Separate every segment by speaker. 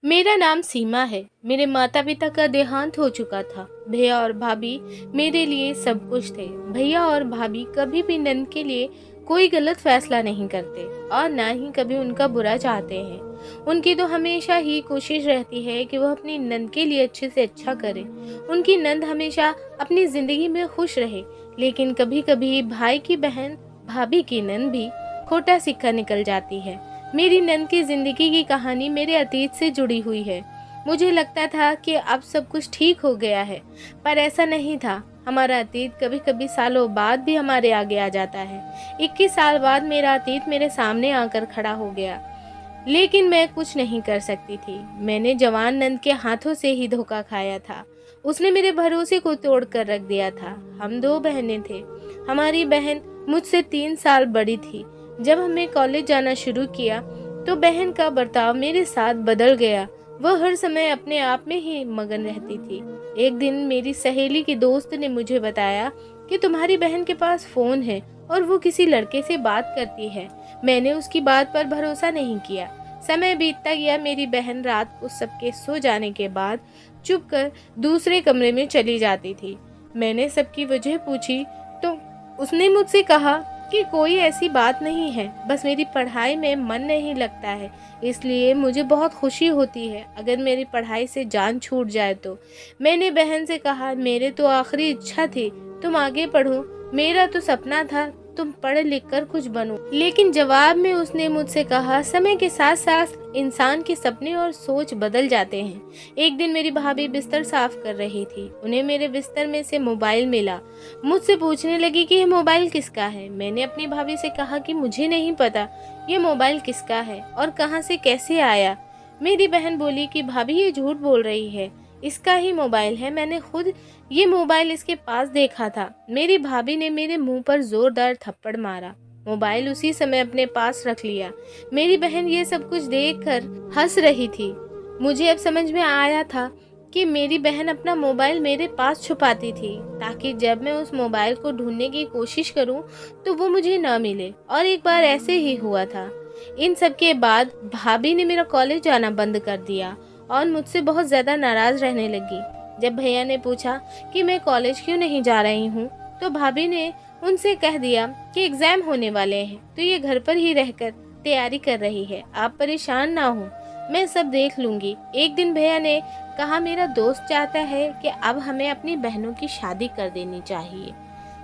Speaker 1: मेरा नाम सीमा है। मेरे माता पिता का देहांत हो चुका था। भैया और भाभी मेरे लिए सब कुछ थे। भैया और भाभी कभी भी नंद के लिए कोई गलत फैसला नहीं करते और ना ही कभी उनका बुरा चाहते हैं। उनकी तो हमेशा ही कोशिश रहती है कि वह अपनी नंद के लिए अच्छे से अच्छा करे। उनकी नंद हमेशा अपनी जिंदगी में खुश रहे। लेकिन कभी कभी भाई की बहन भाभी की नंद भी खोटा सिक्का निकल जाती है। मेरी नंद की जिंदगी की कहानी मेरे अतीत से जुड़ी हुई है। मुझे लगता था कि अब सब कुछ ठीक हो गया है, पर ऐसा नहीं था। हमारा अतीत कभी कभी सालों बाद भी हमारे आगे आ जाता है। 21 साल बाद मेरा अतीत मेरे सामने आकर खड़ा हो गया, लेकिन मैं कुछ नहीं कर सकती थी। मैंने जवान नंद के हाथों से ही धोखा खाया था। उसने मेरे भरोसे को तोड़ कर रख दिया था। हम दो बहनें थे। हमारी बहन मुझसे 3 साल बड़ी थी। जब हमने कॉलेज जाना शुरू किया तो बहन का बर्ताव मेरे साथ बदल गया। वह हर समय अपने आप में ही मगन रहती थी। एक दिन मेरी सहेली की दोस्त ने मुझे बताया कि तुम्हारी बहन के पास फोन है और वो किसी लड़के से बात करती है। मैंने उसकी बात पर भरोसा नहीं किया। समय बीतता गया। मेरी बहन रात को सबके सो जाने के बाद चुप कर दूसरे कमरे में चली जाती थी। मैंने सबकी वजह पूछी तो उसने मुझसे कहा कि कोई ऐसी बात नहीं है, बस मेरी पढ़ाई में मन नहीं लगता है, इसलिए मुझे बहुत खुशी होती है अगर मेरी पढ़ाई से जान छूट जाए तो। मैंने बहन से कहा, मेरे तो आखिरी इच्छा थी तुम आगे पढ़ो, मेरा तो सपना था तुम पढ़ लिख कर कुछ बनो। लेकिन जवाब में उसने मुझसे कहा, समय के साथ साथ इंसान के सपने और सोच बदल जाते हैं। एक दिन मेरी भाभी बिस्तर साफ कर रही थी। उन्हें मेरे बिस्तर में से मोबाइल मिला। मुझसे पूछने लगी कि यह मोबाइल किसका है। मैंने अपनी भाभी से कहा कि मुझे नहीं पता ये मोबाइल किसका है और कहां से कैसे आया। मेरी बहन बोली कि भाभी ये झूठ बोल रही है, इसका ही मोबाइल है, मैंने खुद ये मोबाइल इसके पास देखा था। मेरी भाभी ने मेरे मुंह पर जोरदार थप्पड़ मारा। मोबाइल उसी समय अपने पास रख लिया। मेरी बहन ये सब कुछ देखकर हंस रही थी। मुझे अब समझ में आया था कि मेरी बहन अपना मोबाइल मेरे पास छुपाती थी ताकि जब मैं उस मोबाइल को ढूंढने की कोशिश करूं तो वो मुझे न मिले। और एक बार ऐसे ही हुआ था। इन सब के बाद भाभी ने मेरा कॉलेज जाना बंद कर दिया और मुझसे बहुत ज्यादा नाराज रहने लगी। जब भैया ने पूछा कि मैं कॉलेज क्यों नहीं जा रही हूँ तो भाभी ने उनसे कह दिया कि एग्जाम होने वाले हैं तो ये घर पर ही रहकर तैयारी कर रही है, आप परेशान ना हो, मैं सब देख लूंगी। एक दिन भैया ने कहा, मेरा दोस्त चाहता है कि अब हमें अपनी बहनों की शादी कर देनी चाहिए,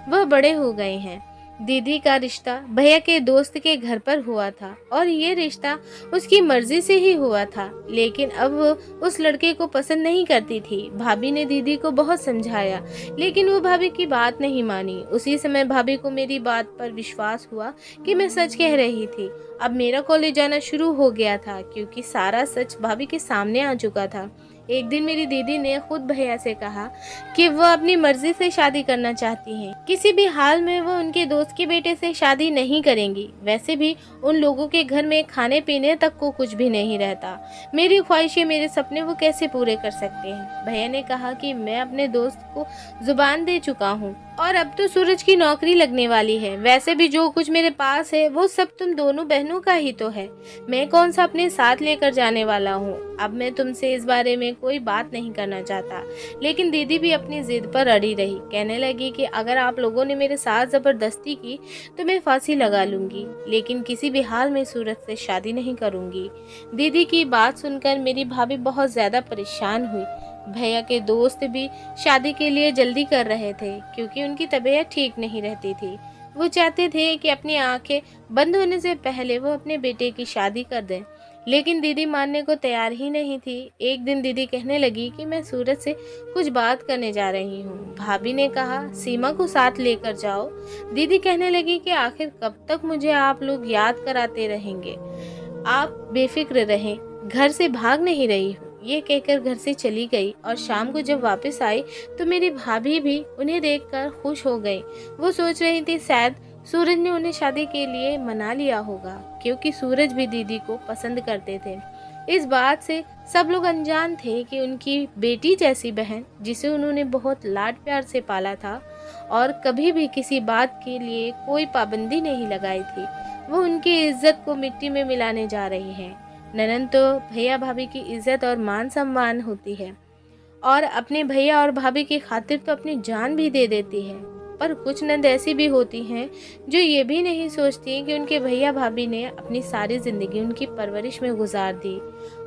Speaker 1: वह बड़े हो गए हैं। दीदी का रिश्ता भैया के दोस्त के घर पर हुआ था और ये रिश्ता उसकी मर्जी से ही हुआ था, लेकिन अब वो उस लड़के को पसंद नहीं करती थी। भाभी ने दीदी को बहुत समझाया, लेकिन वो भाभी की बात नहीं मानी। उसी समय भाभी को मेरी बात पर विश्वास हुआ कि मैं सच कह रही थी। अब मेरा कॉलेज जाना शुरू हो गया था क्योंकि सारा सच भाभी के सामने आ चुका था। एक दिन मेरी दीदी ने खुद भैया से कहा कि वह अपनी मर्जी से शादी करना चाहती हैं। किसी भी हाल में वो उनके दोस्त के बेटे से शादी नहीं करेंगी। वैसे भी उन लोगों के घर में खाने पीने तक को कुछ भी नहीं रहता। मेरी ख्वाहिशें, मेरे सपने वो कैसे पूरे कर सकते हैं। भैया ने कहा कि मैं अपने दोस्त को जुबान दे चुका हूँ और अब तो सूरज की नौकरी लगने वाली है। वैसे भी जो कुछ मेरे पास है वो सब तुम दोनों बहनों का ही तो है, मैं कौन सा अपने साथ लेकर जाने वाला हूँ। अब मैं तुमसे इस बारे में कोई बात नहीं करना चाहता। लेकिन दीदी भी अपनी जिद पर अड़ी रही। कहने लगी कि अगर आप लोगों ने मेरे साथ जबरदस्ती की तो मैं फांसी लगा लूंगी, लेकिन किसी भी हाल में सूरज से शादी नहीं करूंगी। दीदी की बात सुनकर मेरी भाभी बहुत ज्यादा परेशान हुई। भैया के दोस्त भी शादी के लिए जल्दी कर रहे थे क्योंकि उनकी तबीयत ठीक नहीं रहती थी। वो चाहते थे कि अपनी आंखें बंद होने से पहले वो अपने बेटे की शादी कर दें, लेकिन दीदी मानने को तैयार ही नहीं थी। एक दिन दीदी कहने लगी कि मैं सूरज से कुछ बात करने जा रही हूँ। भाभी ने कहा, सीमा को साथ लेकर जाओ। दीदी कहने लगी कि आखिर कब तक मुझे आप लोग याद कराते रहेंगे, आप बेफिक्र रहें, घर से भाग नहीं रही हूँ। ये कहकर घर से चली गई और शाम को जब वापस आई तो मेरी भाभी भी उन्हें देखकर खुश हो गई। वो सोच रही थी शायद सूरज ने उन्हें शादी के लिए मना लिया होगा क्योंकि सूरज भी दीदी को पसंद करते थे। इस बात से सब लोग अनजान थे कि उनकी बेटी जैसी बहन, जिसे उन्होंने बहुत लाड प्यार से पाला था और कभी भी किसी बात के लिए कोई पाबंदी नहीं लगाई थी, वो उनकी इज्जत को मिट्टी में मिलाने जा रही है। ननद तो भैया भाभी की इज्जत और मान सम्मान होती है और अपने भैया और भाभी की खातिर तो अपनी जान भी दे देती है। पर कुछ नंद ऐसी भी होती हैं जो ये भी नहीं सोचती कि उनके भैया भाभी ने अपनी सारी जिंदगी उनकी परवरिश में गुजार दी।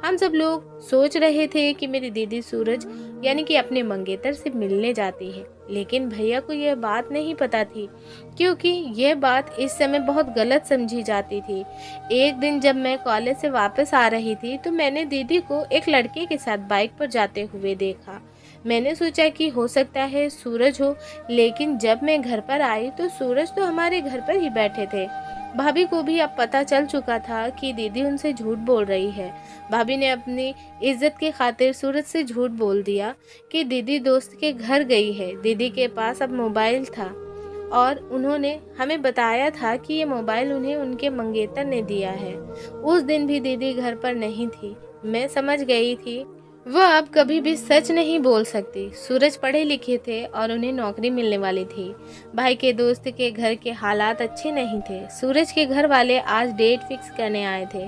Speaker 1: हम सब लोग सोच रहे थे कि मेरी दीदी सूरज यानी कि अपने मंगेतर से मिलने जाती है, लेकिन भैया को यह बात नहीं पता थी, क्योंकि यह बात इस समय बहुत गलत समझी जाती थी। एक दिन जब मैं कॉलेज से वापस आ रही थी तो मैंने दीदी को एक लड़के के साथ बाइक पर जाते हुए देखा। मैंने सोचा कि हो सकता है सूरज हो, लेकिन जब मैं घर पर आई तो सूरज तो हमारे घर पर ही बैठे थे। भाभी को भी अब पता चल चुका था कि दीदी उनसे झूठ बोल रही है। भाभी ने अपनी इज्जत की खातिर सूरज से झूठ बोल दिया कि दीदी दोस्त के घर गई है। दीदी के पास अब मोबाइल था और उन्होंने हमें बताया था कि ये मोबाइल उन्हें उनके मंगेतर ने दिया है। उस दिन भी दीदी घर पर नहीं थी। मैं समझ गई थी वह अब कभी भी सच नहीं बोल सकती। सूरज पढ़े लिखे थे और उन्हें नौकरी मिलने वाली थी। भाई के दोस्त के घर के हालात अच्छे नहीं थे। सूरज के घर वाले आज डेट फिक्स करने आए थे।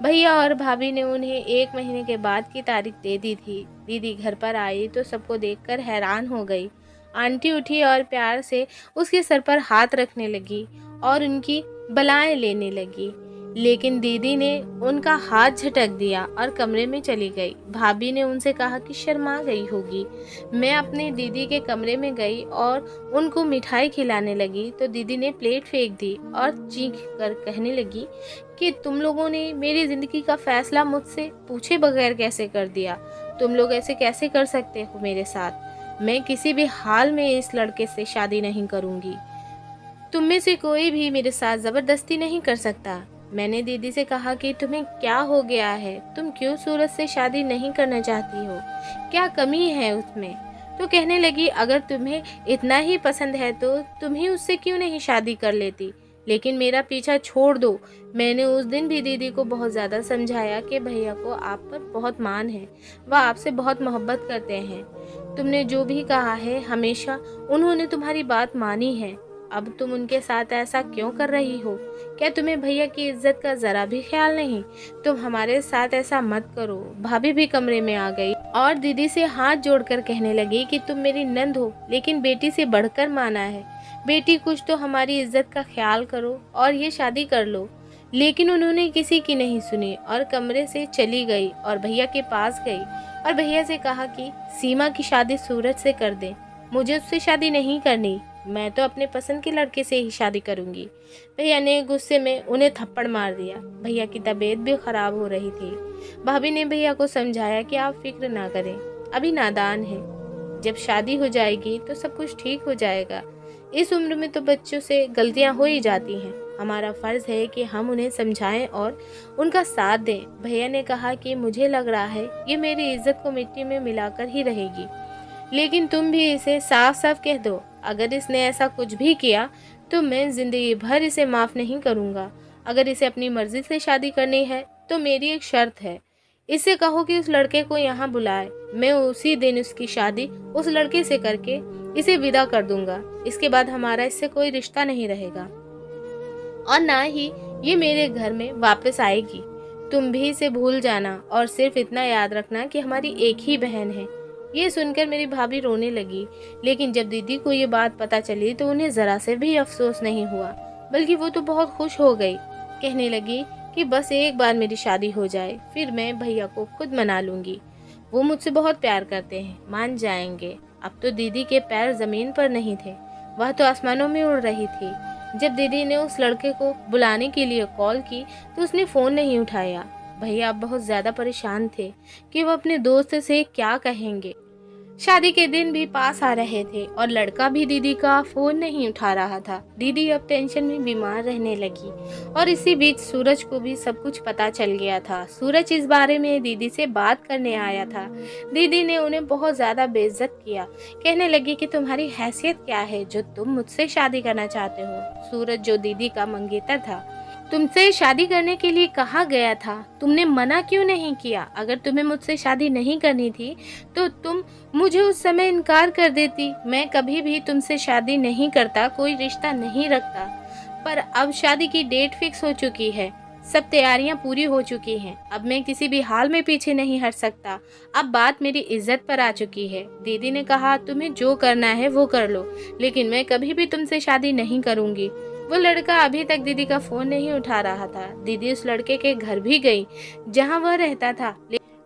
Speaker 1: भैया और भाभी ने उन्हें 1 महीने के बाद की तारीख दे दी थी। दीदी घर पर आई तो सबको देखकर हैरान हो गई। आंटी उठी और प्यार से उसके सर पर हाथ रखने लगी और उनकी बलाएं लेने लगी, लेकिन दीदी ने उनका हाथ झटक दिया और कमरे में चली गई। भाभी ने उनसे कहा कि शर्मा गई होगी। मैं अपनी दीदी के कमरे में गई और उनको मिठाई खिलाने लगी तो दीदी ने प्लेट फेंक दी और चीख कर कहने लगी कि तुम लोगों ने मेरी ज़िंदगी का फैसला मुझसे पूछे बगैर कैसे कर दिया? तुम लोग ऐसे कैसे कर सकते हो मेरे साथ? मैं किसी भी हाल में इस लड़के से शादी नहीं करूँगी। तुम में से कोई भी मेरे साथ ज़बरदस्ती नहीं कर सकता। मैंने दीदी से कहा कि तुम्हें क्या हो गया है, तुम क्यों सूरज से शादी नहीं करना चाहती हो, क्या कमी है उसमें? तो कहने लगी अगर तुम्हें इतना ही पसंद है तो तुम ही उससे क्यों नहीं शादी कर लेती, लेकिन मेरा पीछा छोड़ दो। मैंने उस दिन भी दीदी को बहुत ज़्यादा समझाया कि भैया को आप पर बहुत मान है, वह आपसे बहुत मोहब्बत करते हैं। तुमने जो भी कहा है हमेशा उन्होंने तुम्हारी बात मानी है। अब तुम उनके साथ ऐसा क्यों कर रही हो? क्या तुम्हें भैया की इज्जत का जरा भी ख्याल नहीं? तुम हमारे साथ ऐसा मत करो। भाभी भी कमरे में आ गई और दीदी से हाथ जोड़कर कहने लगी कि तुम मेरी नंद हो, लेकिन बेटी से बढ़कर माना है। बेटी कुछ तो हमारी इज्जत का ख्याल करो और ये शादी कर लो। लेकिन उन्होंने किसी की नहीं सुनी और कमरे से चली गई और भैया के पास गई और भैया से कहा कि सीमा की शादी सूरज से कर दे, मुझे उससे शादी नहीं करनी, मैं तो अपने पसंद के लड़के से ही शादी करूंगी। भैया ने गुस्से में उन्हें थप्पड़ मार दिया। भैया की तबीयत भी खराब हो रही थी। भाभी ने भैया को समझाया कि आप फिक्र ना करें, अभी नादान है, जब शादी हो जाएगी तो सब कुछ ठीक हो जाएगा। इस उम्र में तो बच्चों से गलतियां हो ही जाती हैं, हमारा फर्ज है कि हम उन्हें समझाएं और उनका साथ दें। भैया ने कहा कि मुझे लग रहा है ये मेरी इज्जत को मिट्टी में मिलाकर ही रहेगी, लेकिन तुम भी इसे साफ साफ कह दो, अगर इसने ऐसा कुछ भी किया तो मैं जिंदगी भर इसे माफ़ नहीं करूँगा। अगर इसे अपनी मर्जी से शादी करनी है तो मेरी एक शर्त है, इससे कहो कि उस लड़के को यहाँ बुलाए, मैं उसी दिन उसकी शादी उस लड़के से करके इसे विदा कर दूंगा। इसके बाद हमारा इससे कोई रिश्ता नहीं रहेगा और ना ही ये मेरे घर में वापस आएगी। तुम भी इसे भूल जाना और सिर्फ इतना याद रखना कि हमारी एक ही बहन है। ये सुनकर मेरी भाभी रोने लगी, लेकिन जब दीदी को ये बात पता चली तो उन्हें ज़रा से भी अफसोस नहीं हुआ, बल्कि वो तो बहुत खुश हो गई। कहने लगी कि बस एक बार मेरी शादी हो जाए, फिर मैं भैया को खुद मना लूँगी। वो मुझसे बहुत प्यार करते हैं, मान जाएंगे। अब तो दीदी के पैर ज़मीन पर नहीं थे, वह तो आसमानों में उड़ रही थी। जब दीदी ने उस लड़के को बुलाने के लिए कॉल की तो उसने फ़ोन नहीं उठाया। भैया अब बहुत ज़्यादा परेशान थे कि वो अपने दोस्त से क्या कहेंगे। शादी के दिन भी पास आ रहे थे और लड़का भी दीदी का फोन नहीं उठा रहा था। दीदी अब टेंशन में बीमार रहने लगी और इसी बीच सूरज को भी सब कुछ पता चल गया था। सूरज इस बारे में दीदी से बात करने आया था। दीदी ने उन्हें बहुत ज्यादा बेइज्जत किया, कहने लगी कि तुम्हारी हैसियत क्या है जो तुम मुझसे शादी करना चाहते हो। सूरज जो दीदी का मंगेतर था तुमसे शादी करने के लिए कहा गया था, तुमने मना क्यों नहीं किया? अगर तुम्हें मुझसे शादी नहीं करनी थी तो तुम मुझे उस समय इनकार कर देती। मैं कभी भी तुमसे शादी नहीं करता, कोई रिश्ता नहीं रखता, पर अब शादी की डेट फिक्स हो चुकी है। सब तैयारियां पूरी हो चुकी हैं। अब मैं किसी भी हाल में पीछे नहीं हट सकता। अब बात मेरी इज्जत पर आ चुकी है। दीदी ने कहा तुम्हें जो करना है वो कर लो, लेकिन मैं कभी भी तुमसे शादी नहीं करूंगी। वो लड़का अभी तक दीदी का फोन नहीं उठा रहा था। दीदी उस लड़के के घर भी गई जहां वह रहता था,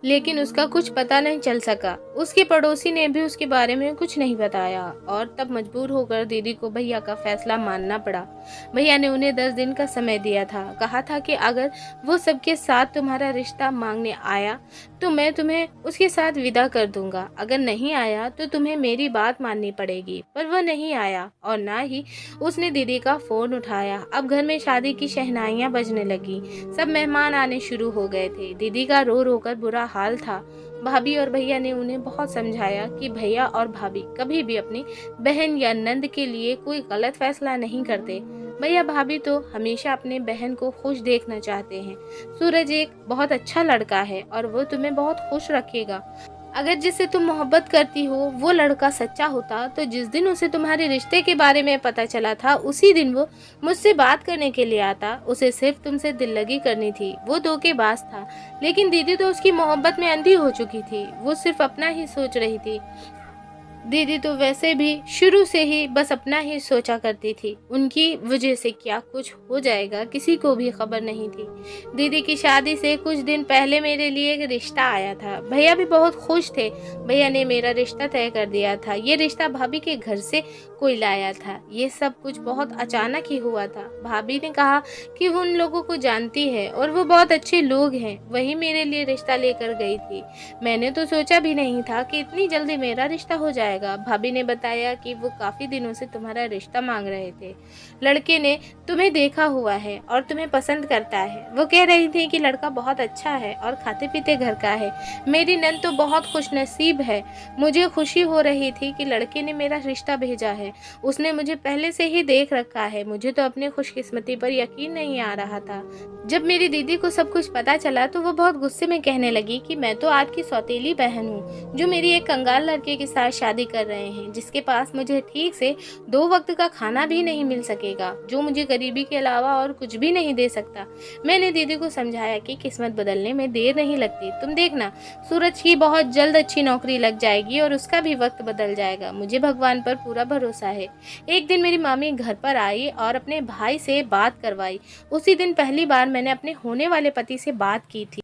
Speaker 1: लेकिन उसका कुछ पता नहीं चल सका। उसके पड़ोसी ने भी उसके बारे में कुछ नहीं बताया और तब मजबूर होकर दीदी को भैया का फैसला मानना पड़ा। भैया ने उन्हें 10 दिन का समय दिया था। कहा था कि अगर वो सबके साथ तुम्हारा रिश्ता मांगने आया तो मैं तुम्हें उसके साथ विदा कर दूंगा, अगर नहीं आया तो तुम्हें मेरी बात माननी पड़ेगी। पर वह नहीं आया और ना ही उसने दीदी का फोन उठाया। अब घर में शादी की शहनाइयां बजने लगी। सब मेहमान आने शुरू हो गए थे। दीदी का रो रो कर बुरा हाल था। भाभी और भैया ने उन्हें बहुत समझाया कि भैया और भाभी कभी भी अपनी बहन या नंद के लिए कोई गलत फैसला नहीं करते। भैया भाभी तो हमेशा अपने बहन को खुश देखना चाहते हैं। सूरज एक बहुत अच्छा लड़का है और वो तुम्हें बहुत खुश रखेगा। अगर जिससे तुम मोहब्बत करती हो वो लड़का सच्चा होता तो जिस दिन उसे तुम्हारे रिश्ते के बारे में पता चला था उसी दिन वो मुझसे बात करने के लिए आता। उसे सिर्फ तुमसे दिल लगी करनी थी। वो धोखेबाज था, लेकिन दीदी तो उसकी मोहब्बत में अंधी हो चुकी थी। वो सिर्फ अपना ही सोच रही थी। दीदी तो वैसे भी शुरू से ही बस अपना ही सोचा करती थी। उनकी वजह से क्या कुछ हो जाएगा किसी को भी खबर नहीं थी। दीदी की शादी से कुछ दिन पहले मेरे लिए एक रिश्ता आया था। भैया भी बहुत खुश थे। भैया ने मेरा रिश्ता तय कर दिया था। ये रिश्ता भाभी के घर से कोई लाया था। ये सब कुछ बहुत अचानक ही हुआ था। भाभी ने कहा कि वो उन लोगों को जानती है और वो बहुत अच्छे लोग हैं, वही मेरे लिए रिश्ता लेकर गई थी। मैंने तो सोचा भी नहीं था कि इतनी जल्दी मेरा रिश्ता हो जाएगा। भाभी ने बताया कि वो काफी दिनों से तुम्हारा रिश्ता मांग रहे थे। लड़के ने तुम्हें देखा हुआ है और तुम्हें पसंद करता है। वो कह रही थी कि लड़का बहुत अच्छा है और खाते पीते घर का है। मेरी नंद तो बहुत खुशनसीब है। मुझे खुशी हो रही थी कि लड़के ने मेरा रिश्ता भेजा है। उसने मुझे पहले से ही देख रखा है। मुझे तो अपनी खुशकिस्मती पर यकीन नहीं आ रहा था। जब मेरी दीदी को सब कुछ पता चला तो वो बहुत गुस्से में कहने लगी कि मैं तो आपकी सौतेली बहन हूँ जो मेरी एक कंगाल लड़के के साथ शादी कर रहे हैं, जिसके पास मुझे ठीक से 2 वक्त का खाना भी नहीं मिल सकेगा, जो मुझे गरीबी के अलावा और कुछ भी नहीं दे सकता। मैंने दीदी को समझाया कि किस्मत बदलने में देर नहीं लगती। तुम देखना, सूरज की बहुत जल्द अच्छी नौकरी लग जाएगी और उसका भी वक्त बदल जाएगा। मुझे भगवान पर पूरा भरोसा है। एक दिन मेरी मामी घर पर आई और अपने भाई से बात करवाई। उसी दिन पहली बार मैंने अपने होने वाले पति से बात की थी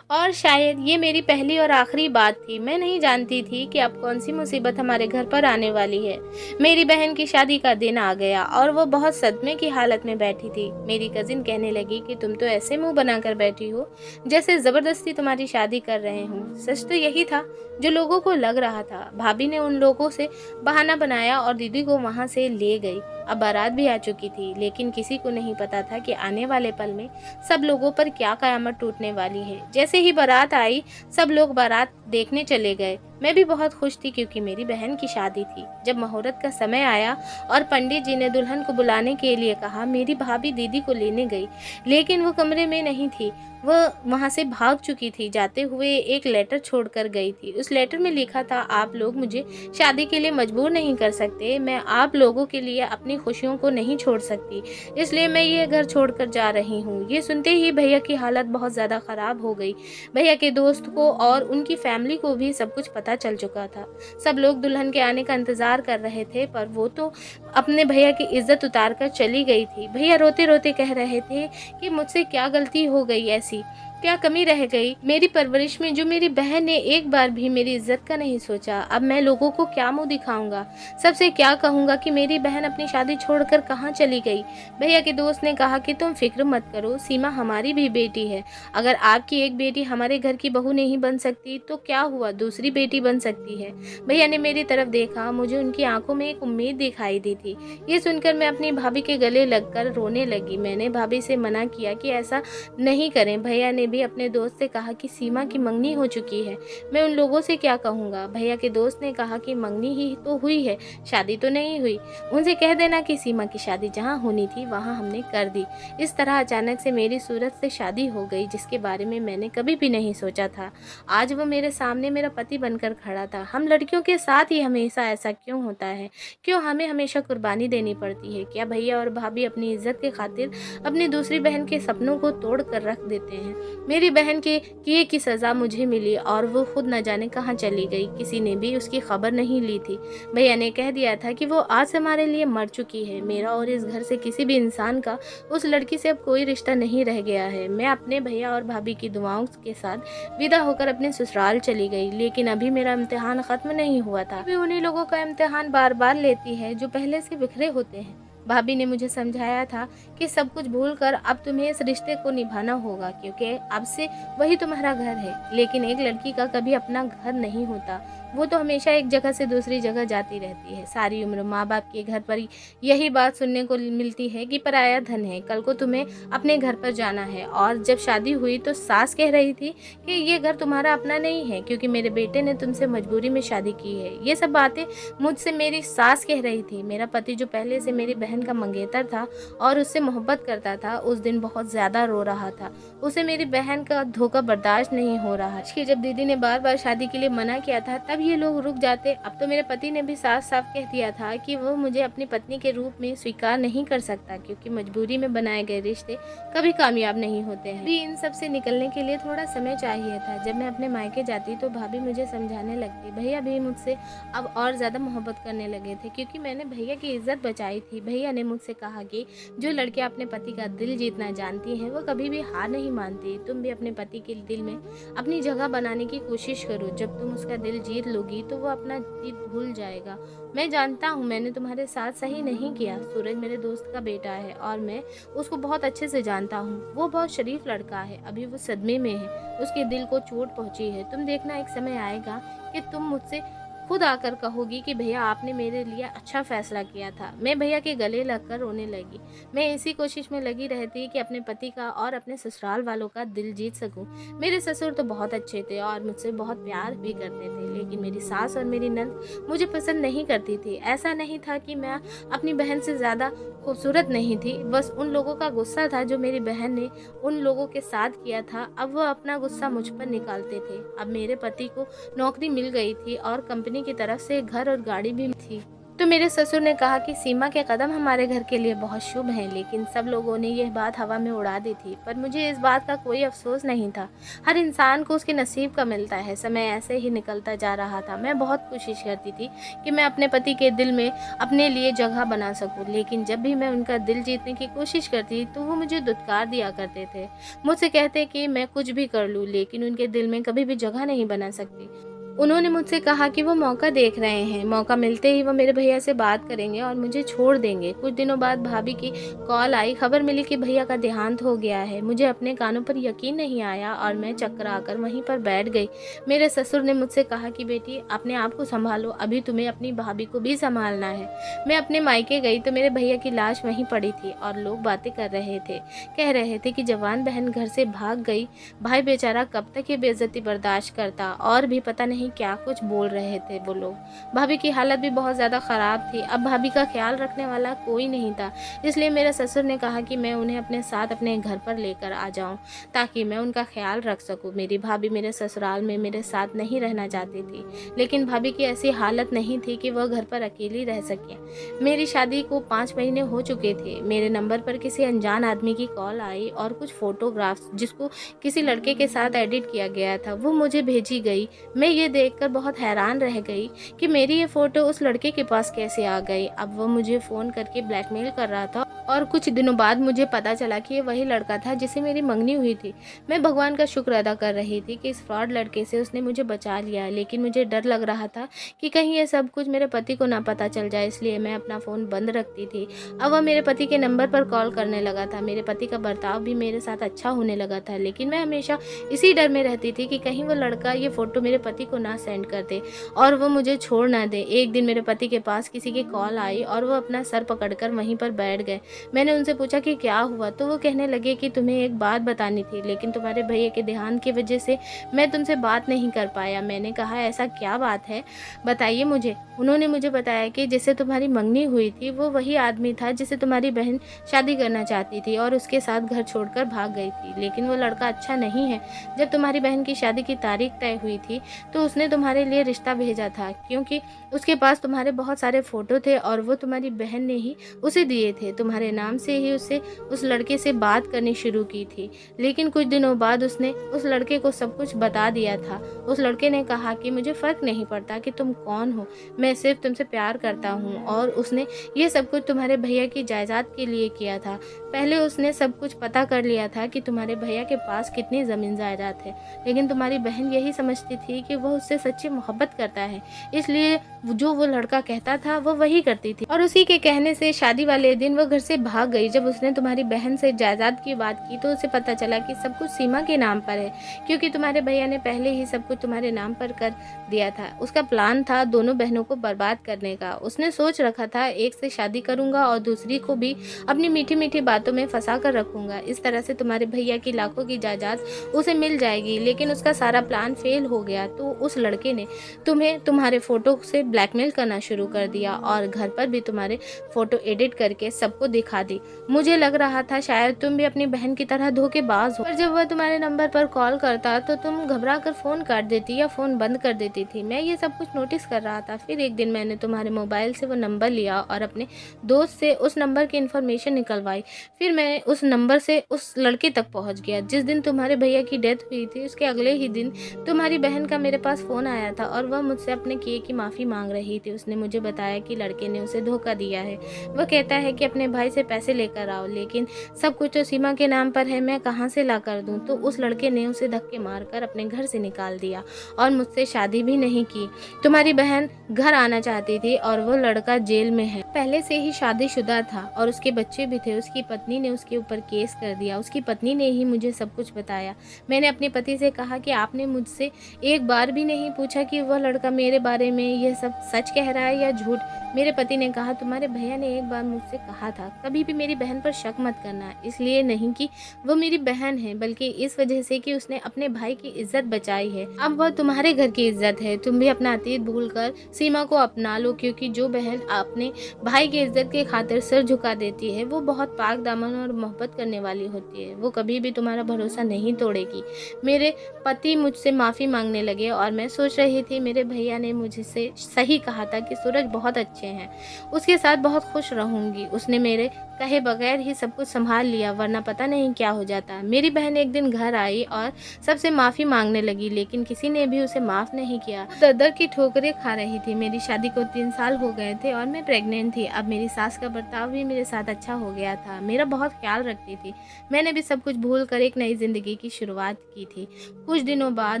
Speaker 1: और शायद ये मेरी पहली और आखिरी बात थी। मैं नहीं जानती थी कि अब कौन सी मुसीबत हमारे घर पर आने वाली है। मेरी बहन की शादी का दिन आ गया और वो बहुत सदमे की हालत में बैठी थी। मेरी कजिन कहने लगी कि तुम तो ऐसे मुंह बनाकर बैठी हो जैसे जबरदस्ती तुम्हारी शादी कर रहे हो। सच तो यही था जो लोगों को लग रहा था। भाभी ने उन लोगों से बहाना बनाया और दीदी को वहां से ले गई। अब बारात भी आ चुकी थी, लेकिन किसी को नहीं पता था कि आने वाले पल में सब लोगों पर क्या कयामत टूटने वाली है। जैसे ही बारात आई सब लोग बारात देखने चले गए। मैं भी बहुत खुश थी क्योंकि मेरी बहन की शादी थी। जब मुहूर्त का समय आया और पंडित जी ने दुल्हन को बुलाने के लिए कहा, मेरी भाभी दीदी को लेने गई, लेकिन वो कमरे में नहीं थी। वह वहां से भाग चुकी थी। जाते हुए एक लेटर छोड़कर गई थी। उस लेटर में लिखा था, आप लोग मुझे शादी के लिए मजबूर नहीं कर सकते। मैं आप लोगों के लिए अपनी खुशियों को नहीं छोड़ सकती, इसलिए मैं ये घर छोड़कर जा रही हूँ। ये सुनते ही भैया की हालत बहुत ज़्यादा ख़राब हो गई। भैया के दोस्त को और उनकी फैमिली को भी सब कुछ पता चल चुका था। सब लोग दुल्हन के आने का इंतज़ार कर रहे थे, पर वो तो अपने भैया की इज्जत उतार कर चली गई थी। भैया रोते रोते कह रहे थे कि मुझसे क्या गलती हो गई, ऐसी क्या कमी रह गई मेरी परवरिश में जो मेरी बहन ने एक बार भी मेरी इज्जत का नहीं सोचा। अब मैं लोगों को क्या मुंह दिखाऊंगा, सबसे क्या कहूंगा कि मेरी बहन अपनी शादी छोड़कर कहाँ चली गई। भैया के दोस्त ने कहा कि तुम फिक्र मत करो, सीमा हमारी भी बेटी है। अगर आपकी एक बेटी हमारे घर की बहू नहीं बन सकती तो क्या हुआ, दूसरी बेटी बन सकती है। भैया ने मेरी तरफ देखा। मुझे उनकी आंखों में एक उम्मीद दिखाई दी थी। ये सुनकर मैं अपनी भाभी के गले लगकर रोने लगी। मैंने भाभी से मना किया कि ऐसा नहीं करें। भैया ने भी अपने दोस्त से कहा कि सीमा की मंगनी हो चुकी है। मैं उन लोगों से क्या कहूँगा? भैया के दोस्त ने कहा कि मंगनी ही तो हुई है, शादी तो नहीं हुई। उनसे कह देना कि सीमा की शादी जहाँ होनी थी वहाँ हमने कर दी। इस तरह अचानक से मेरी सूरत से शादी हो गई, जिसके बारे में मैंने कभी भी नहीं सोचा था। आज वो मेरे सामने मेरा पति बनकर खड़ा था। हम लड़कियों के साथ ही हमेशा ऐसा क्यों होता है? क्यों हमें हमेशा कुर्बानी देनी पड़ती है? क्या भैया और भाभी अपनी इज्जत की खातिर अपनी दूसरी बहन के सपनों को तोड़ कर रख देते हैं? मेरी बहन के किए की सज़ा मुझे मिली और वो खुद न जाने कहाँ चली गई। किसी ने भी उसकी खबर नहीं ली थी। भैया ने कह दिया था कि वो आज से हमारे लिए मर चुकी है। मेरा और इस घर से किसी भी इंसान का उस लड़की से अब कोई रिश्ता नहीं रह गया है। मैं अपने भैया और भाभी की दुआओं के साथ विदा होकर अपने ससुराल चली गई, लेकिन अभी मेरा इम्तिहान ख़त्म नहीं हुआ था। अभी उन्हीं लोगों का इम्तिहान बार बार लेती है जो पहले से बिखरे होते हैं। भाभी ने मुझे समझाया था कि सब कुछ भूलकर अब तुम्हें इस रिश्ते को निभाना होगा, क्योंकि अब से वही तुम्हारा घर है। लेकिन एक लड़की का कभी अपना घर नहीं होता, वो तो हमेशा एक जगह से दूसरी जगह जाती रहती है। सारी उम्र माँ बाप के घर पर यही बात सुनने को मिलती है कि पराया धन है, कल को तुम्हें अपने घर पर जाना है। और जब शादी हुई तो सास कह रही थी कि ये घर तुम्हारा अपना नहीं है, क्योंकि मेरे बेटे ने तुमसे मजबूरी में शादी की है। ये सब बातें मुझसे मेरी सास कह रही थी। मेरा पति जो पहले से मेरी बहन का मंगेतर था और उससे मोहब्बत करता था, उस दिन बहुत ज़्यादा रो रहा था। उसे मेरी बहन का धोखा बर्दाश्त नहीं हो रहा कि जब दीदी ने बार बार शादी के लिए मना किया था तब ये लोग रुक जाते। अब तो मेरे पति ने भी साफ साफ कह दिया था कि वो मुझे अपनी पत्नी के रूप में स्वीकार नहीं कर सकता, क्योंकि मजबूरी में बनाए गए रिश्ते कभी कामयाब नहीं होते हैं। भी इन सब से निकलने के लिए थोड़ा समय चाहिए था। जब मैं अपने मायके जाती तो भाभी मुझे समझाने लगती। भैया भी मुझसे अब और ज़्यादा मोहब्बत करने लगे थे, क्योंकि मैंने भैया की इज्जत बचाई थी। भैया ने मुझसे कहा कि जो लड़कियां अपने पति का दिल जीतना जानती हैं वो कभी भी हार नहीं मानती। तुम भी अपने पति के दिल में अपनी जगह बनाने की कोशिश करो। जब तुम उसका दिल जीत लोगी तो वो अपना जीत भूल जाएगा। मैं जानता हूँ मैंने तुम्हारे साथ सही नहीं किया। सूरज मेरे दोस्त का बेटा है और मैं उसको बहुत अच्छे से जानता हूँ। वो बहुत शरीफ लड़का है। अभी वो सदमे में है, उसके दिल को चोट पहुंची है। तुम देखना एक समय आएगा कि तुम मुझसे खुद आकर कहोगी कि भैया आपने मेरे लिए अच्छा फैसला किया था। मैं भैया के गले लगकर रोने लगी। मैं इसी कोशिश में लगी रहती कि अपने पति का और अपने ससुराल वालों का दिल जीत सकूं। मेरे ससुर तो बहुत अच्छे थे और मुझसे बहुत प्यार भी करते थे, लेकिन मेरी सास और मेरी नंद मुझे पसंद नहीं करती थी। ऐसा नहीं था कि मैं अपनी बहन से ज़्यादा खूबसूरत नहीं थी, बस उन लोगों का गुस्सा था जो मेरी बहन ने उन लोगों के साथ किया था। अब वह अपना गुस्सा मुझ पर निकालते थे। अब मेरे पति को नौकरी मिल गई थी और कंपनी की तरफ से घर और गाड़ी भी थी, तो मेरे ससुर ने कहा कि सीमा के कदम हमारे घर के लिए बहुत शुभ हैं। लेकिन सब लोगों ने यह बात हवा में उड़ा दी थी, पर मुझे इस बात का कोई अफसोस नहीं था। हर इंसान को उसके नसीब का मिलता है। समय ऐसे ही निकलता जा रहा था। मैं बहुत कोशिश करती थी कि मैं अपने पति के दिल में अपने लिए जगह बना सकूं, लेकिन जब भी मैं उनका दिल जीतने की कोशिश करती तो वो मुझे दुत्कार दिया करते थे। मुझसे कहते कि मैं कुछ भी कर लूँ, लेकिन उनके दिल में कभी भी जगह नहीं बना सकती। उन्होंने मुझसे कहा कि वो मौका देख रहे हैं, मौका मिलते ही वो मेरे भैया से बात करेंगे और मुझे छोड़ देंगे। कुछ दिनों बाद भाभी की कॉल आई। खबर मिली कि भैया का देहांत हो गया है। मुझे अपने कानों पर यकीन नहीं आया और मैं चक्कर आकर वहीं पर बैठ गई। मेरे ससुर ने मुझसे कहा कि बेटी अपने आप को संभालो, अभी तुम्हें अपनी भाभी को भी संभालना है। मैं अपने मायके गई तो मेरे भैया की लाश वहीं पड़ी थी और लोग बातें कर रहे थे। कह रहे थे कि जवान बहन घर से भाग गई, भाई बेचारा कब तक ये बेइज्जती बर्दाश्त करता, और भी पता नहीं क्या कुछ बोल रहे थे वो लोग। भाभी की हालत भी बहुत ज़्यादा ख़राब थी। अब भाभी का ख्याल रखने वाला कोई नहीं था, इसलिए मेरे ससुर ने कहा कि मैं उन्हें अपने साथ अपने घर पर लेकर आ जाऊं ताकि मैं उनका ख्याल रख सकूं। मेरी भाभी मेरे ससुराल में मेरे साथ नहीं रहना चाहती थी, लेकिन भाभी की ऐसी हालत नहीं थी कि वह घर पर अकेली रह सके। मेरी शादी को 5 महीने हो चुके थे। मेरे नंबर पर किसी अनजान आदमी की कॉल आई और कुछ फोटोग्राफ्स जिसको किसी लड़के के साथ एडिट किया गया था वो मुझे भेजी गई। मैं ये देखकर बहुत हैरान रह गई कि मेरी ये फ़ोटो उस लड़के के पास कैसे आ गई। अब वो मुझे फ़ोन करके ब्लैकमेल कर रहा था और कुछ दिनों बाद मुझे पता चला कि ये वही लड़का था जिसे मेरी मंगनी हुई थी। मैं भगवान का शुक्र अदा कर रही थी कि इस फ्रॉड लड़के से उसने मुझे बचा लिया, लेकिन मुझे डर लग रहा था कि कहीं ये सब कुछ मेरे पति को ना पता चल जाए, इसलिए मैं अपना फ़ोन बंद रखती थी। अब वह मेरे पति के नंबर पर कॉल करने लगा था। मेरे पति का बर्ताव भी मेरे साथ अच्छा होने लगा था, लेकिन मैं हमेशा इसी डर में रहती थी कि कहीं वो लड़का ये फ़ोटो मेरे पति को ना सेंड कर दे और वो मुझे छोड़ ना दे। एक दिन मेरे पति के पास किसी की कॉल आई और वो अपना सर पकड़कर वहीं पर बैठ गए। मैंने उनसे पूछा कि क्या हुआ, तो वो कहने लगे कि तुम्हें एक बात बतानी थी, लेकिन तुम्हारे भैया के देहांत की वजह से मैं तुमसे बात नहीं कर पाया। मैंने कहा ऐसा क्या बात है, बताइए मुझे। उन्होंने मुझे बताया कि जिससे तुम्हारी मंगनी हुई थी वो वही आदमी था जिसे तुम्हारी बहन शादी करना चाहती थी और उसके साथ घर छोड़कर भाग गई थी, लेकिन वो लड़का अच्छा नहीं है। जब तुम्हारी बहन की शादी की तारीख तय हुई थी तो उसने तुम्हारे लिए रिश्ता भेजा था, क्योंकि उसके पास तुम्हारे बहुत सारे फ़ोटो थे और वो तुम्हारी बहन ने ही उसे दिए थे। तुम्हारे नाम से ही उसे उस लड़के से बात करनी शुरू की थी, लेकिन कुछ दिनों बाद उसने उस लड़के को सब कुछ बता दिया था। उस लड़के ने कहा कि मुझे फ़र्क नहीं पड़ता कि तुम कौन हो, मैं सिर्फ तुमसे प्यार करता हूँ, और उसने ये सब कुछ तुम्हारे भैया की जायदाद के लिए किया था। पहले उसने सब कुछ पता कर लिया था कि तुम्हारे भैया के पास कितनी ज़मीन जायदाद है, लेकिन तुम्हारी बहन यही समझती थी कि वह उससे सच्ची मोहब्बत करता है, इसलिए जो वो लड़का कहता था वो वही करती थी। और उसी के कहने से शादी वाले दिन वो घर से भाग गई। जब उसने तुम्हारी बहन से जायदाद की बात की तो उसे पता चला कि सब कुछ सीमा के नाम पर है, क्योंकि तुम्हारे भैया ने पहले ही सब कुछ तुम्हारे नाम पर कर दिया था। उसका प्लान था दोनों बहनों को बर्बाद करने का। उसने सोच रखा था एक से शादी करूंगा और दूसरी को भी अपनी मीठी मीठी बातों में फंसा कर रखूंगा, इस तरह से तुम्हारे भैया की लाखों की जायदाद उसे मिल जाएगी। लेकिन उसका सारा प्लान फेल हो गया, तो उस लड़के ने तुम्हें तुम्हारे फोटो से ब्लैकमेल करना शुरू कर दिया और घर पर भी तुम्हारे फोटो एडिट करके सबको दिखा दी। मुझे लग रहा था शायद तुम भी अपनी बहन की तरह धोखेबाज हो, पर जब वह तुम्हारे नंबर पर कॉल करता तो तुम घबरा कर फोन काट देती या फोन बंद कर देती थी। मैं ये सब कुछ नोटिस कर रहा था। फिर एक दिन मैंने तुम्हारे मोबाइल से वो नंबर लिया और अपने दोस्त से उस नंबर की इन्फॉर्मेशन निकलवाई। फिर मैं उस नंबर से उस लड़के तक पहुंच गया। जिस दिन तुम्हारे भैया की डेथ हुई थी उसके अगले ही दिन तुम्हारी बहन का मेरे पास फ़ोन आया था और वह मुझसे अपने किए की माफ़ी मांग रही थी। उसने मुझे बताया कि लड़के ने उसे धोखा दिया है। वह कहता है कि अपने भाई से पैसे लेकर आओ, लेकिन सब कुछ तो सीमा के नाम पर है, मैं कहाँ से ला कर दूँ। तो उस लड़के ने उसे धक्के मारकर अपने घर से निकाल दिया और मुझसे शादी भी नहीं की। तुम्हारी बहन घर आना चाहती थी और वो लड़का जेल में है, पहले से ही शादीशुदा था और उसके बच्चे भी थे। उसकी पत्नी ने उसके ऊपर केस कर दिया। उसकी पत्नी ने ही मुझे सब कुछ बताया। मैंने अपने पति से कहा कि आपने मुझसे एक बार भी नहीं पूछा कि वह लड़का मेरे बारे में यह सब सच कह रहा है या झूठ। मेरे पति ने कहा तुम्हारे भैया ने एक बार मुझसे कहा था कभी भी मेरी बहन पर शक मत करना, इसलिए नहीं कि वो मेरी बहन है, बल्कि इस वजह से कि उसने अपने भाई की इज्जत बचाई है। अब वह तुम्हारे घर की इज्जत है। तुम भी अपना अतीत भूलकर सीमा को अपना लो, क्योंकि जो बहन अपने भाई की इज्जत के खातिर सिर झुका देती है वो बहुत पाक दामन और मोहब्बत करने वाली होती है। वो कभी भी तुम्हारा भरोसा नहीं तोड़ेगी। मेरे पति मुझसे माफ़ी मांगने लगे और मैं सोच रही थी मेरे भैया ने मुझसे सही कहा था कि सूरज बहुत अच्छे हैं, उसके साथ बहुत खुश रहूंगी। उसने मेरे कहे बगैर ही सब कुछ संभाल लिया, वरना पता नहीं क्या हो जाता। मेरी बहन एक दिन घर आई और सबसे माफ़ी मांगने लगी, लेकिन किसी ने भी उसे माफ़ नहीं किया। दर की ठोकरें खा रही थी। मेरी शादी को 3 साल हो गए थे और मैं प्रेग्नेंट थी। अब मेरी सास का बर्ताव भी मेरे साथ अच्छा हो गया था, मेरा बहुत ख्याल रखती थी। मैंने भी सब कुछ भूल कर एक नई जिंदगी की शुरुआत की थी। कुछ दिनों बाद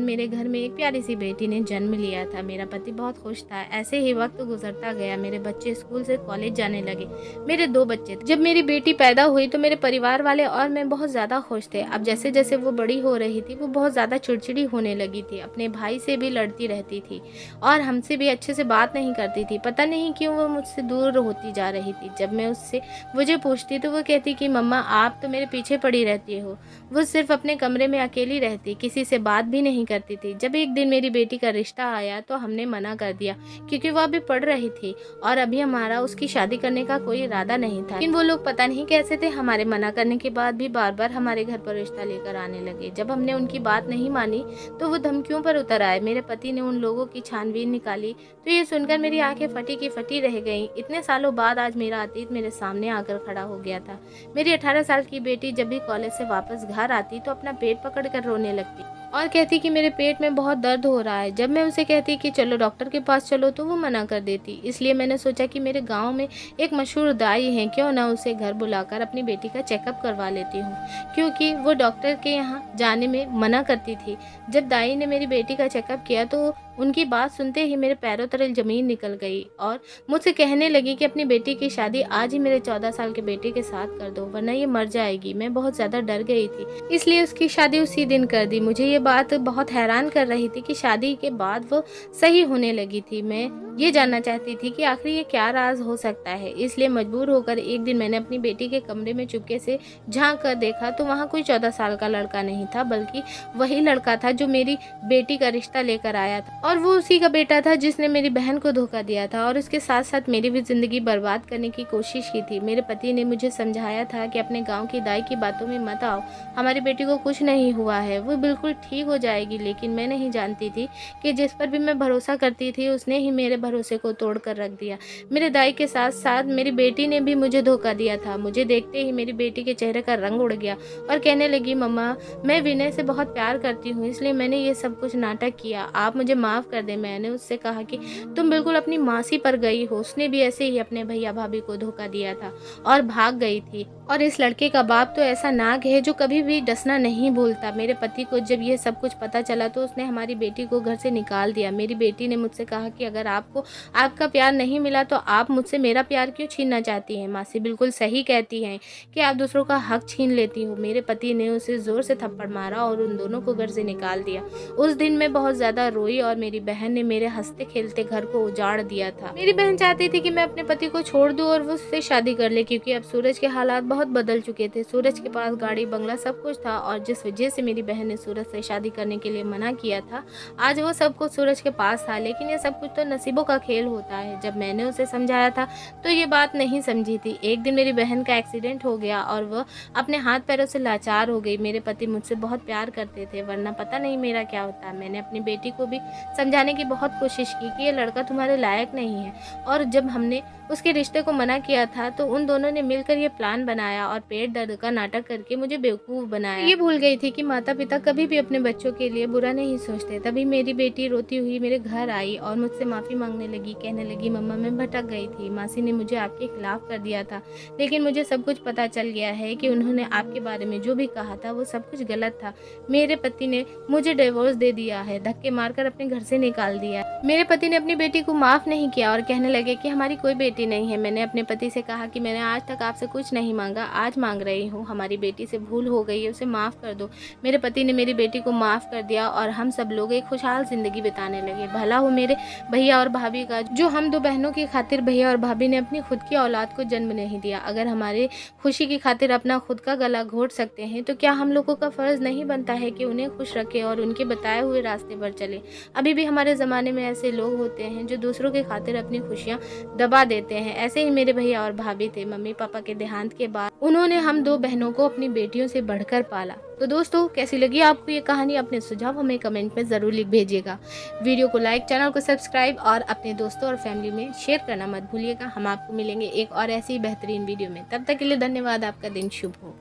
Speaker 1: मेरे घर में एक प्यारी सी बेटी ने जन्म लिया था। मेरा पति बहुत खुश था। ऐसे ही वक्त गुजरता गया। मेरे बच्चे स्कूल से कॉलेज जाने लगे। मेरे 2 बच्चे थे। जब मेरी बेटी पैदा हुई तो मेरे परिवार वाले और मैं बहुत ज़्यादा खुश थे। अब जैसे जैसे वो बड़ी हो रही थी वो बहुत ज़्यादा चिड़चिड़ी होने लगी थी। अपने भाई से भी लड़ती रहती थी और हमसे भी अच्छे से बात नहीं करती थी। पता नहीं क्यों वो मुझसे दूर होती जा रही थी। जब मैं उससे मुझे पूछती तो वो कहती कि मम्मा आप तो मेरे पीछे पड़ी रहती हो। वो सिर्फ अपने कमरे में अकेली रहती, किसी से बात भी नहीं करती थी। जब एक दिन मेरी बेटी का रिश्ता आया तो हमने मना कर दिया, क्योंकि वो अभी पढ़ रही थी और अभी हमारा उसकी शादी करने का कोई इरादा नहीं था। लेकिन वो लोग पता नहीं कैसे थे, हमारे मना करने के बाद भी बार बार हमारे घर पर रिश्ता लेकर आने लगे। जब हमने उनकी बात नहीं मानी तो वो धमकियों पर उतर आए। मेरे पति ने उन लोगों की छानबीन निकाली तो ये सुनकर मेरी आंखें फटी की फटी रह गईं। इतने सालों बाद आज मेरा अतीत मेरे सामने आकर खड़ा हो गया था। मेरी 18 साल की बेटी जब भी कॉलेज से वापस घर आती तो अपना पेट पकड़ कर रोने लगती और कहती कि मेरे पेट में बहुत दर्द हो रहा है। जब मैं उसे कहती कि चलो डॉक्टर के पास चलो तो वो मना कर देती। इसलिए मैंने सोचा कि मेरे गांव में एक मशहूर दाई है, क्यों ना उसे घर बुलाकर अपनी बेटी का चेकअप करवा लेती हूँ, क्योंकि वो डॉक्टर के यहाँ जाने में मना करती थी। जब दाई ने मेरी बेटी का चेकअप किया तो उनकी बात सुनते ही मेरे पैरों तले ज़मीन निकल गई और मुझसे कहने लगी कि अपनी बेटी की शादी आज ही मेरे 14 साल के बेटे के साथ कर दो, वरना ये मर जाएगी। मैं बहुत ज़्यादा डर गई थी, इसलिए उसकी शादी उसी दिन कर दी। मुझे ये बात बहुत हैरान कर रही थी कि शादी के बाद वो सही होने लगी थी। मैं ये जानना चाहती थी कि आखिर ये क्या राज हो सकता है। इसलिए मजबूर होकर एक दिन मैंने अपनी बेटी के कमरे में चुपके से झाँक कर देखा तो वहाँ कोई 14 साल का लड़का नहीं था, बल्कि वही लड़का था जो मेरी बेटी का रिश्ता लेकर आया था, और वो उसी का बेटा था जिसने मेरी बहन को धोखा दिया था और उसके साथ साथ मेरी भी ज़िंदगी बर्बाद करने की कोशिश की थी। मेरे पति ने मुझे समझाया था कि अपने गांव की दाई की बातों में मत आओ, हमारी बेटी को कुछ नहीं हुआ है, वो बिल्कुल ठीक हो जाएगी। लेकिन मैं नहीं जानती थी कि जिस पर भी मैं भरोसा करती थी उसने ही मेरे भरोसे को तोड़ कर रख दिया। मेरे दाई के साथ साथ मेरी बेटी ने भी मुझे धोखा दिया था। मुझे देखते ही मेरी बेटी के चेहरे का रंग उड़ गया और कहने लगी, मम्मा मैं विनय से बहुत प्यार करती हूँ, इसलिए मैंने ये सब कुछ नाटक किया, आप मुझे माफ़ कर दें। मैंने उससे कहा कि तुम बिल्कुल अपनी मासी पर गई हो, उसने भी ऐसे ही अपने भैया भाभी को धोखा दिया था और भाग गई थी। और इस लड़के का बाप तो ऐसा नाग है जो कभी भी डसना नहीं भूलता। मेरे पति को जब ये सब कुछ पता चला तो उसने हमारी बेटी को घर से निकाल दिया। मेरी बेटी ने मुझसे कहा कि अगर आपको आपका प्यार नहीं मिला तो आप मुझसे मेरा प्यार क्यों छीनना चाहती हैं। मासी बिल्कुल सही कहती हैं कि आप दूसरों का हक छीन लेती हो। मेरे पति ने उसे ज़ोर से थप्पड़ मारा और उन दोनों को घर से निकाल दिया। उस दिन मैं बहुत ज़्यादा रोई और मेरी बहन ने मेरे हंसते खेलते घर को उजाड़ दिया था। मेरी बहन चाहती थी कि मैं अपने पति को छोड़ दूं और वो उससे शादी कर ले, क्योंकि अब सूरज के हालात बहुत बदल चुके थे। सूरज के पास गाड़ी बंगला सब कुछ था और जिस वजह से मेरी बहन ने सूरज से शादी करने के लिए मना किया था, आज वो सब कुछ सूरज के पास था। लेकिन ये सब कुछ तो नसीबों का खेल होता है। जब मैंने उसे समझाया था तो ये बात नहीं समझी थी। एक दिन मेरी बहन का एक्सीडेंट हो गया और वह अपने हाथ पैरों से लाचार हो गई। मेरे पति मुझसे बहुत प्यार करते थे, वरना पता नहीं मेरा क्या होता। मैंने अपनी बेटी को भी समझाने की बहुत कोशिश की कि ये लड़का तुम्हारे लायक नहीं है, और जब हमने उसके रिश्ते को मना किया था तो उन दोनों ने मिलकर ये प्लान बनाया और पेट दर्द का नाटक करके मुझे बेवकूफ़ बनाया। ये भूल गई थी कि माता पिता कभी भी अपने बच्चों के लिए बुरा नहीं सोचते। तभी मेरी बेटी रोती हुई मेरे घर आई और मुझसे माफ़ी मांगने लगी। कहने लगी, मम्मा मैं भटक गई थी, मासी ने मुझे आपके खिलाफ कर दिया था, लेकिन मुझे सब कुछ पता चल गया है कि उन्होंने आपके बारे में जो भी कहा था वो सब कुछ गलत था। मेरे पति ने मुझे डिवोर्स दे दिया है, धक्के मारकर अपने घर से निकाल दिया। मेरे पति ने अपनी बेटी को माफ़ नहीं किया और कहने लगे कि हमारी कोई बेटी नहीं है। मैंने अपने पति से कहा कि मैंने आज तक आपसे कुछ नहीं मांगा, आज मांग रही हूँ, हमारी बेटी से भूल हो गई है, उसे माफ़ कर दो। मेरे पति ने मेरी बेटी को माफ़ कर दिया और हम सब लोग एक खुशहाल ज़िंदगी बिताने लगे। भला हो मेरे भैया और भाभी का, जो हम दो बहनों की खातिर भैया और भाभी ने अपनी खुद की औलाद को जन्म नहीं दिया। अगर हमारे खुशी की खातिर अपना खुद का गला घोट सकते हैं तो क्या हम लोगों का फ़र्ज़ नहीं बनता है कि उन्हें खुश रखें और उनके बताए हुए रास्ते पर चलें। अभी भी हमारे ज़माने में ऐसे लोग होते हैं जो दूसरों की खातिर अपनी खुशियाँ दबा देते हैं। ऐसे ही मेरे भैया और भाभी थे। मम्मी पापा के देहांत के बाद उन्होंने हम दो बहनों को अपनी बेटियों से बढ़कर पाला। तो दोस्तों, कैसी लगी आपको ये कहानी? अपने सुझाव हमें कमेंट में ज़रूर लिख भेजिएगा। वीडियो को लाइक, चैनल को सब्सक्राइब और अपने दोस्तों और फैमिली में शेयर करना मत भूलिएगा। हम आपको मिलेंगे एक और ऐसी बेहतरीन वीडियो में। तब तक के लिए धन्यवाद। आपका दिन शुभ हो।